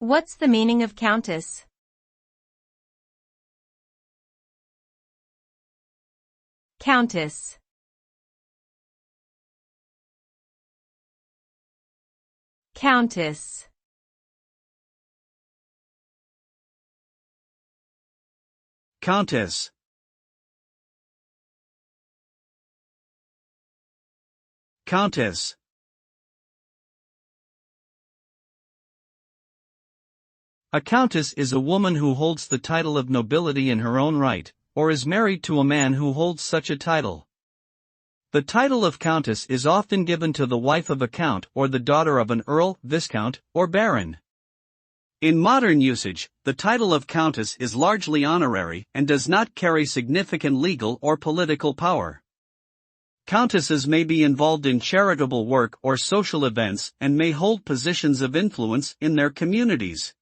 What's the meaning of countess? Countess. Countess. Countess. Countess. A countess is a woman who holds the title of nobility in her own right, or is married to a man who holds such a title. The title of countess is often given to the wife of a count or the daughter of an earl, viscount, or baron. In modern usage, the title of countess is largely honorary and does not carry significant legal or political power. Countesses may be involved in charitable work or social events and may hold positions of influence in their communities.